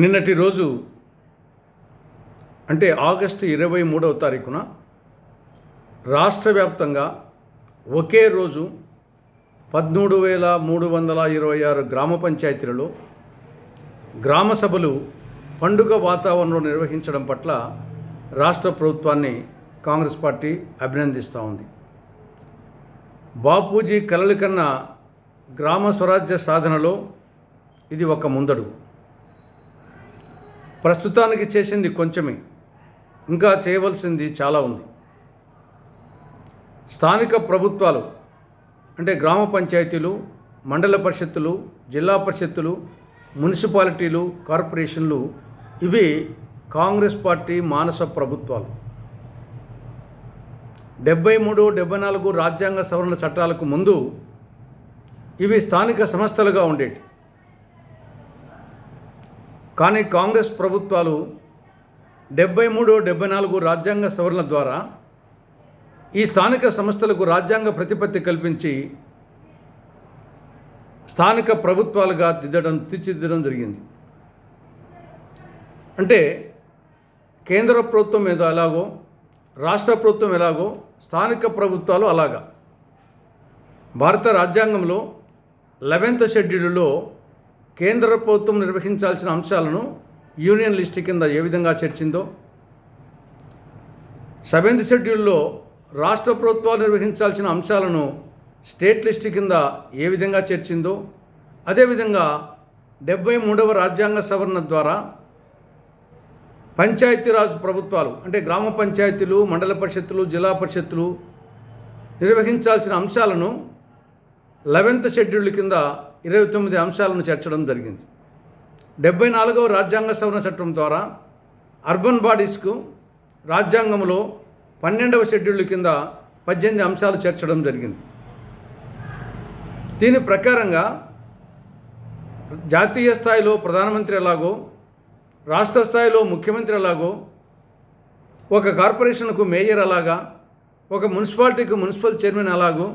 నిన్నటి రోజు అంటే ఆగస్టు 23వ తారీఖున రాష్ట్ర వ్యాప్తంగా ఒకే రోజు 13,326 గ్రామ పంచాయతీలలో గ్రామ సభలు పండుగ వాతావరణంలో నిర్వహించడం పట్ల రాష్ట్ర ప్రభుత్వాన్ని కాంగ్రెస్ పార్టీ అభినందిస్తూ ఉంది. బాపూజీ కలలు కన్న గ్రామ స్వరాజ్య సాధనలో ఇది ఒక ముందడుగు. ప్రస్తుతానికి చేసింది కొంచెమే, ఇంకా చేయవలసింది చాలా ఉంది. స్థానిక ప్రభుత్వాలు అంటే గ్రామ పంచాయతీలు, మండల పరిషత్తులు, జిల్లా పరిషత్తులు, మున్సిపాలిటీలు, కార్పొరేషన్లు ఇవి కాంగ్రెస్ పార్టీ మానస ప్రభుత్వాలు. 73, 74 రాజ్యాంగ సవరణ చట్టాలకు ముందు ఇవి స్థానిక సంస్థలుగా ఉండేవి. కానీ కాంగ్రెస్ ప్రభుత్వాలు 73, 74 రాజ్యాంగ సవరణ ద్వారా ఈ స్థానిక సంస్థలకు రాజ్యాంగ ప్రతిపత్తి కల్పించి స్థానిక ప్రభుత్వాలుగా తీర్చిదిద్దడం జరిగింది. అంటే కేంద్ర ప్రభుత్వం ఏదో ఎలాగో, రాష్ట్ర ప్రభుత్వం ఎలాగో, స్థానిక ప్రభుత్వాలు అలాగా. భారత రాజ్యాంగంలో 11th షెడ్యూల్లో కేంద్ర ప్రభుత్వం నిర్వహించాల్సిన అంశాలను యూనియన్ లిస్ట్ కింద ఏ విధంగా చేర్చిందో, 7th షెడ్యూల్లో రాష్ట్ర ప్రభుత్వాలు నిర్వహించాల్సిన అంశాలను స్టేట్ లిస్ట్ కింద ఏ విధంగా చేర్చిందో, అదేవిధంగా 73వ రాజ్యాంగ సవరణ ద్వారా పంచాయతీరాజ్ ప్రభుత్వాలు అంటే గ్రామ పంచాయతీలు, మండల పరిషత్తులు, జిల్లా పరిషత్తులు నిర్వహించాల్సిన అంశాలను 11th షెడ్యూల్ కింద 29 అంశాలను చేర్చడం జరిగింది. 74వ రాజ్యాంగ సవరణ చట్టం ద్వారా అర్బన్ బాడీస్కు రాజ్యాంగంలో 12వ షెడ్యూల్ కింద 18 అంశాలు చేర్చడం జరిగింది. దీని ప్రకారంగా జాతీయ స్థాయిలో ప్రధానమంత్రి ఎలాగో, రాష్ట్ర స్థాయిలో ముఖ్యమంత్రి ఎలాగో, ఒక కార్పొరేషన్కు మేయర్ అలాగా, ఒక మున్సిపాలిటీకి మున్సిపల్ చైర్మన్ అలాగో,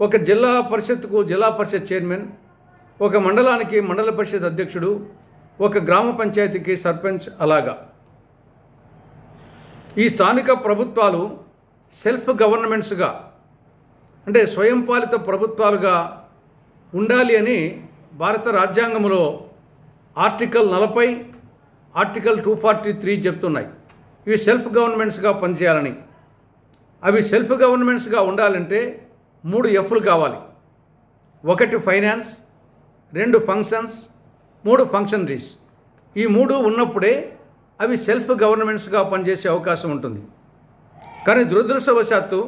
ఒక జిల్లా పరిషత్కు జిల్లా పరిషత్ చైర్మన్, ఒక మండలానికి మండల పరిషత్ అధ్యక్షుడు, ఒక గ్రామ పంచాయతీకి సర్పంచ్ అలాగా ఈ స్థానిక ప్రభుత్వాలు సెల్ఫ్ గవర్నమెంట్స్గా అంటే స్వయం పాలిత ప్రభుత్వాలుగా ఉండాలి అని భారత రాజ్యాంగంలో ఆర్టికల్ 40, ఆర్టికల్ 243 చెప్తున్నాయి. ఇవి సెల్ఫ్ గవర్నమెంట్స్గా పనిచేయాలని. అవి సెల్ఫ్ గవర్నమెంట్స్గా ఉండాలంటే 3 F'లు కావాలి. 1 ఫైనాన్స్, 2 ఫంక్షన్స్, 3 ఫంక్షనరీస్. ఈ 3 ఉన్నప్పుడే అవి సెల్ఫ్ గవర్నమెంట్స్గా పనిచేసే అవకాశం ఉంటుంది. కానీ దురదృష్టవశాత్తు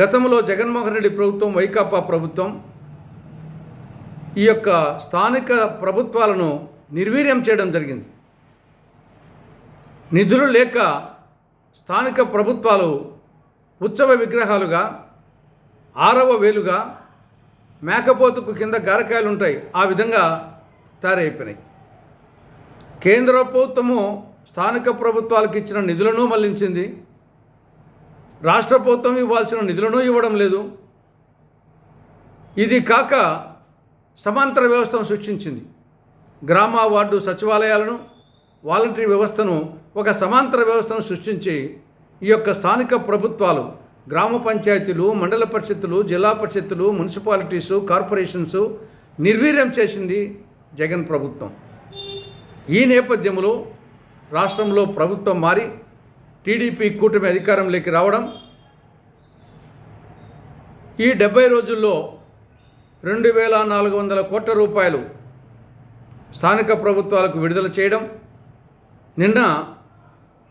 గతంలో జగన్మోహన్ రెడ్డి ప్రభుత్వం, వైకాపా ప్రభుత్వం ఈ యొక్క స్థానిక ప్రభుత్వాలను నిర్వీర్యం చేయడం జరిగింది. నిధులు లేక స్థానిక ప్రభుత్వాలు ఉత్సవ విగ్రహాలుగా, 6వ వేలుగా, మేకపోతుకు కింద గారకాయలు ఉంటాయి, ఆ విధంగా తయారైపోయినాయి. కేంద్ర ప్రభుత్వము స్థానిక ప్రభుత్వాలకు ఇచ్చిన నిధులను మళ్లించింది, రాష్ట్ర ప్రభుత్వం ఇవ్వాల్సిన నిధులను ఇవ్వడం లేదు. ఇది కాక సమాంతర వ్యవస్థను సృష్టించింది. గ్రామ, వార్డు సచివాలయాలను, వాలంటరీ వ్యవస్థను ఒక సమాంతర వ్యవస్థను సృష్టించి ఈ యొక్క స్థానిక ప్రభుత్వాలు, గ్రామ పంచాయతీలు, మండల పరిషత్తులు, జిల్లా పరిషత్తులు, మున్సిపాలిటీసు, కార్పొరేషన్స్ నిర్వీర్యం చేసింది జగన్ ప్రభుత్వం. ఈ నేపథ్యంలో రాష్ట్రంలో ప్రభుత్వం మారి టీడీపీ కూటమి అధికారంలోకి రావడం, ఈ 70 రోజుల్లో 2,400 కోట్ల రూపాయలు స్థానిక ప్రభుత్వాలకు విడుదల చేయడం, నిన్న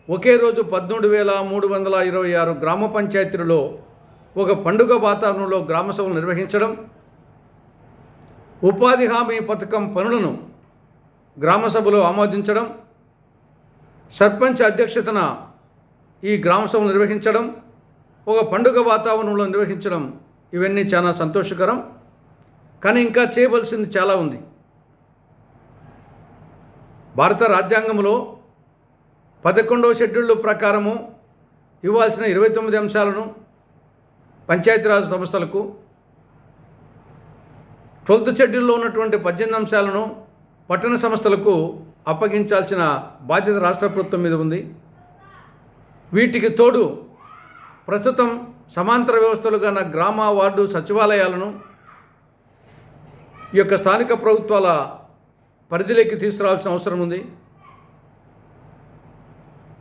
ఒకే రోజు 13,326 గ్రామ పంచాయతీలలో ఒక పండుగ వాతావరణంలో గ్రామ సభలు నిర్వహించడం, ఉపాధి హామీ పథకం పనులను గ్రామ సభలో ఆమోదించడం, సర్పంచ్ అధ్యక్షతన ఈ గ్రామ సభలు నిర్వహించడం, ఒక పండుగ వాతావరణంలో నిర్వహించడం, ఇవన్నీ చాలా సంతోషకరం. కానీ ఇంకా చేయవలసింది చాలా ఉంది. భారత రాజ్యాంగంలో 11వ షెడ్యూల్ ప్రకారము ఇవ్వాల్సిన 29 అంశాలను పంచాయతీరాజ్ సంస్థలకు, 12th షెడ్యూల్లో ఉన్నటువంటి 18 అంశాలను పట్టణ సంస్థలకు అప్పగించాల్సిన బాధ్యత రాష్ట్ర ప్రభుత్వం మీద ఉంది. వీటికి తోడు ప్రస్తుతం సమాంతర వ్యవస్థలుగా ఉన్న గ్రామ వార్డు సచివాలయాలను ఈ యొక్క స్థానిక ప్రభుత్వాల పరిధిలోకి తీసుకురావాల్సిన అవసరం ఉంది.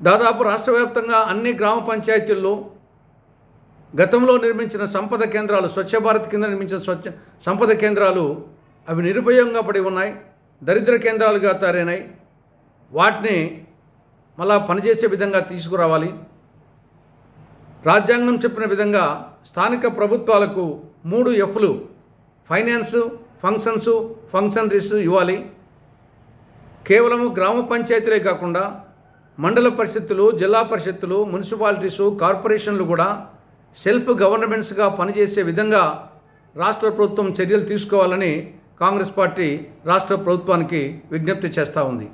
దాదాపు రాష్ట్ర వ్యాప్తంగా అన్ని గ్రామ పంచాయతీల్లో గతంలో నిర్మించిన సంపద కేంద్రాలు, స్వచ్ఛ భారత్ కింద నిర్మించిన సంపద కేంద్రాలు అవి నిరుపయోగంగా పడి ఉన్నాయి, దరిద్ర కేంద్రాలుగా తయారైనాయి. వాటిని మళ్ళా పనిచేసే విధంగా తీసుకురావాలి. రాజ్యాంగం చెప్పిన విధంగా స్థానిక ప్రభుత్వాలకు 3 F'లు ఫైనాన్సు, ఫంక్షన్సు, ఫంక్షనరీస్ ఇవ్వాలి. కేవలము గ్రామ పంచాయతీలే కాకుండా మండల పరిషత్తులు, జిల్లా పరిషత్తులు, మున్సిపాలిటీసు, కార్పొరేషన్లు కూడా సెల్ఫ్ గవర్నమెంట్స్గా పనిచేసే విధంగా రాష్ట్ర ప్రభుత్వం చర్యలు తీసుకోవాలని కాంగ్రెస్ పార్టీ రాష్ట్ర ప్రభుత్వానికి విజ్ఞప్తి చేస్తూ ఉంది.